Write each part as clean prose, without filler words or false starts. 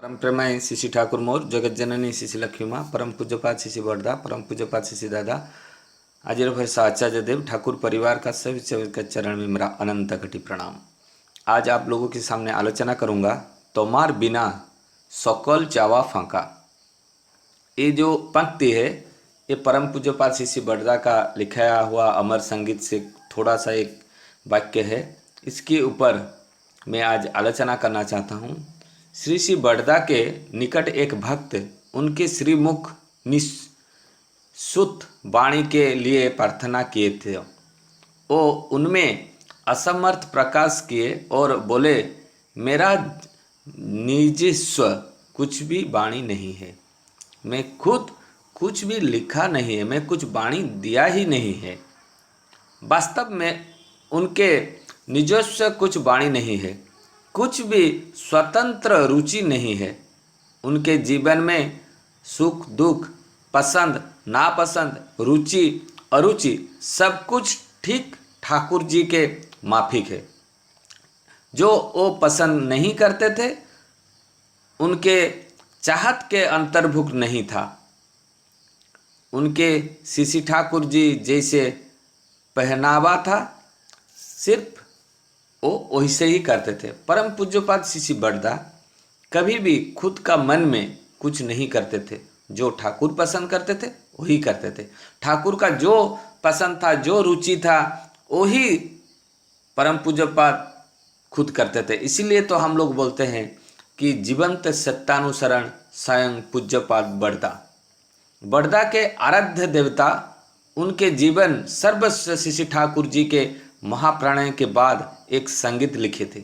परम प्रेमय शिशि ठाकुर मोर जगत जननी शिशि लक्ष्मी माँ परम पूज्यपात शिशि बड़दा परम पूज्यपात शिशि दादा आजिर भरसा आचार्य देव ठाकुर परिवार का सभी सभी के चरण में मेरा अनंत कटी प्रणाम। आज आप लोगों के सामने आलोचना करूंगा तोमार बिना सकल चावा फांका। ये जो पंक्ति है ये परम पूज्यपात शिशि बड़दा का लिखाया हुआ अमर संगीत से थोड़ा सा एक वाक्य है। इसके ऊपर मैं आज आलोचना करना चाहता हूँ। श्री श्री बड़दा के निकट एक भक्त उनके श्रीमुख निःसुत वाणी के लिए प्रार्थना किए थे। वो उनमें असमर्थ प्रकाश किए और बोले, मेरा निजस्व कुछ भी वाणी नहीं है, मैं खुद कुछ भी लिखा नहीं है, मैं कुछ वाणी दिया ही नहीं है। वास्तव में उनके निजस्व कुछ वाणी नहीं है, कुछ भी स्वतंत्र रुचि नहीं है। उनके जीवन में सुख दुख, पसंद नापसंद, रुचि अरुचि सब कुछ ठीक ठाकुर जी के माफिक है। जो वो पसंद नहीं करते थे उनके चाहत के अंतर्भुक्त नहीं था। उनके शिशि ठाकुर जी जैसे पहनावा था सिर्फ वो वैसे ही करते थे। परम पूज्यपाद शिशि बड़दा कभी भी खुद का मन में कुछ नहीं करते थे, जो ठाकुर पसंद करते थे वही करते थे। ठाकुर का जो पसंद था, जो रुचि था, वही परम पूज्यपाद खुद करते थे। इसीलिए तो हम लोग बोलते हैं कि जीवंत सत्यानुसरण स्वयं पूज्यपाद बड़दा। बड़दा के आराध्य देवता उनके जीवन सर्वस्व शिशि ठाकुर जी के महाप्रणय के बाद एक संगीत लिखे थे।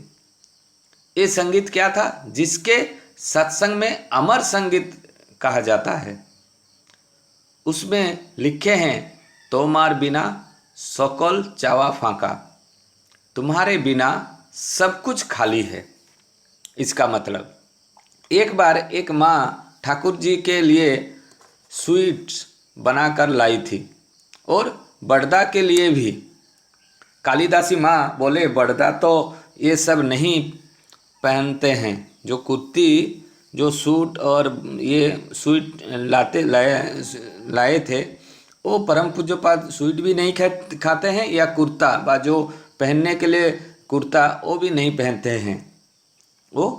ये संगीत क्या था? जिसके सत्संग में अमर संगीत कहा जाता है। उसमें लिखे हैं, तोमार बिना सकल चावा फांका, तुम्हारे बिना सब कुछ खाली है। इसका मतलब एक बार एक माँ ठाकुर जी के लिए स्वीट्स बनाकर लाई थी और बड़दा के लिए भी। कालिदासी माँ बोले, बड़दा तो ये सब नहीं पहनते हैं, जो कुर्ती जो सूट और ये स्वीट लाए थे वो परम पूज्यपाद स्वीट भी नहीं खाते हैं, या कुर्ता बा जो पहनने के लिए कुर्ता वो भी नहीं पहनते हैं। वो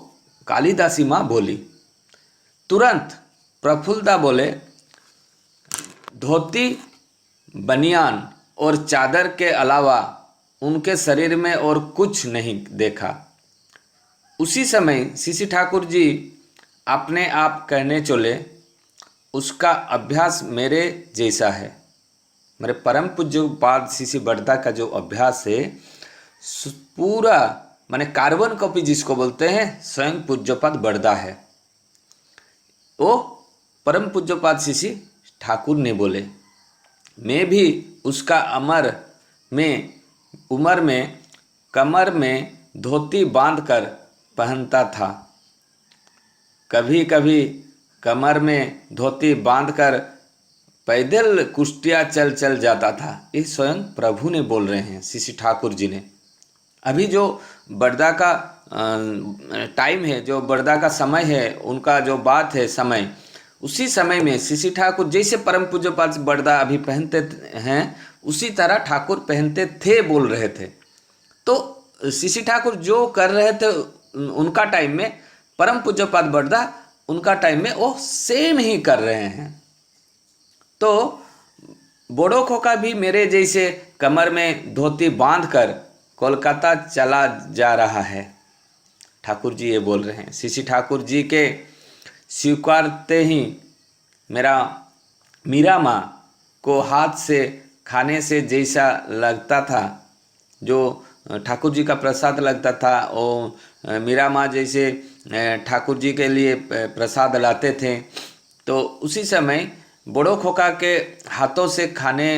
कालिदासी माँ बोली। तुरंत प्रफुल्लदा बोले, धोती बनियान और चादर के अलावा उनके शरीर में और कुछ नहीं देखा। उसी समय शिशि ठाकुर जी अपने आप कहने चले, उसका अभ्यास मेरे जैसा है। मेरे परम पूज्यपाद शिशि बड़दा का जो अभ्यास है पूरा माने कार्बन कॉपी जिसको बोलते हैं स्वयं पूज्यपाद बड़दा है। वो परम पूज्यपाद शिशि ठाकुर ने बोले, मैं भी उसका उम्र में कमर में धोती बांधकर पहनता था। कभी कभी कमर में धोती बांधकर पैदल कुश्तियाँ चल जाता था। ये स्वयं प्रभु ने बोल रहे हैं, शिशि ठाकुर जी ने। अभी जो बड़दा का टाइम है, जो बड़दा का समय है, उनका जो बात है समय, उसी समय में शिशि ठाकुर जैसे परम पूज्यपाद बड़दा अभी पहनते हैं उसी तरह ठाकुर पहनते थे, बोल रहे थे। तो शिशि ठाकुर जो कर रहे थे उनका टाइम में, परम पूज्यपाद बड़दा उनका टाइम में वो सेम ही कर रहे हैं। तो बोड़ो खोका भी मेरे जैसे कमर में धोती बांधकर कोलकाता चला जा रहा है। ठाकुर जी ये बोल रहे हैं। शिशि ठाकुर जी के स्वीकारते ही मीरा माँ को हाथ से खाने से जैसा लगता था, जो ठाकुर जी का प्रसाद लगता था, वो मीरा माँ जैसे ठाकुर जी के लिए प्रसाद लाते थे। तो उसी समय बड़ो खोका के हाथों से खाने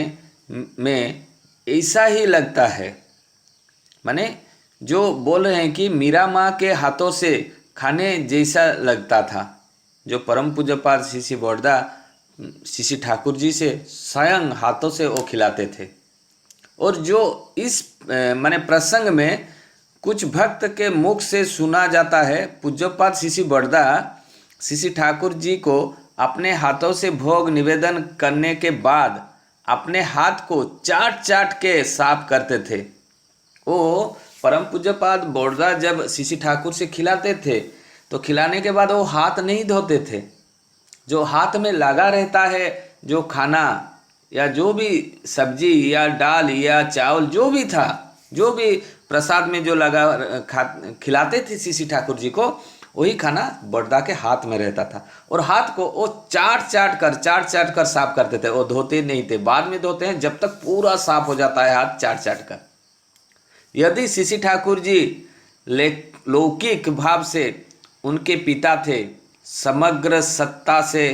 में ऐसा ही लगता है। माने जो बोल रहे हैं कि मीरा माँ के हाथों से खाने जैसा लगता था, जो परम पूज्यपाद शिशि बड़दा शिशि ठाकुर जी से स्वयं हाथों से वो खिलाते थे। और जो इस माने प्रसंग में कुछ भक्त के मुख से सुना जाता है, पूज्यपाद शिशि बड़दा श्री ठाकुर जी को अपने हाथों से भोग निवेदन करने के बाद अपने हाथ को चाट चाट के साफ करते थे। वो परम पूज्यपाद बोरदा जब श्री ठाकुर से खिलाते थे तो खिलाने के बाद वो हाथ नहीं धोते थे। जो हाथ में लगा रहता है, जो खाना या जो भी सब्जी या दाल या चावल जो भी था, जो भी प्रसाद में जो लगा खिलाते थे श्री ठाकुर जी को, वही खाना बोरदा के हाथ में रहता था। और हाथ को वो चाट चाट कर साफ करते थे। वो धोते नहीं थे, बाद में धोते हैं, जब तक पूरा साफ हो जाता है हाथ चाट चाट कर। यदि श्री ठाकुर जी लौकिक भाव से उनके पिता थे, समग्र सत्ता से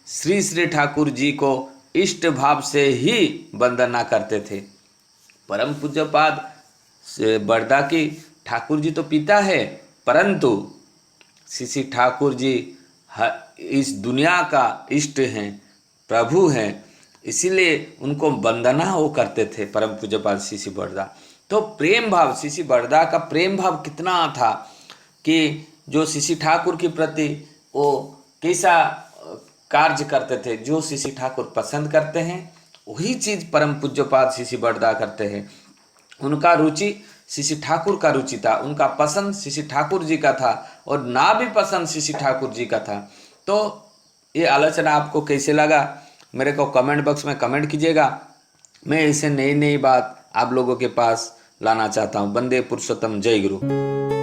श्री ठाकुर जी को इष्ट भाव से ही वंदना करते थे। परम पूज्यपाद बड़दा की ठाकुर जी तो पिता है, परंतु श्री ठाकुर जी इस दुनिया का इष्ट हैं, प्रभु हैं, इसीलिए उनको वंदना वो करते थे परम पूज्यपाद श्री बड़दा। तो प्रेम भाव, श्री बड़दा का प्रेम भाव कितना था कि जो श्री ठाकुर के प्रति वो कैसा कार्य करते थे। जो श्री ठाकुर पसंद करते हैं वही चीज़ परम पूज्यपाद श्री बड़दा करते हैं। उनका रुचि श्री ठाकुर का रुचि था, उनका पसंद श्री ठाकुर जी का था, और ना भी पसंद श्री ठाकुर जी का था। तो ये आलोचना आपको कैसे लगा मेरे को कमेंट बॉक्स में कमेंट कीजिएगा। मैं इसे नई नई बात आप लोगों के पास लाना चाहता हूँ। वंदे पुरुषोत्तम, जय गुरु।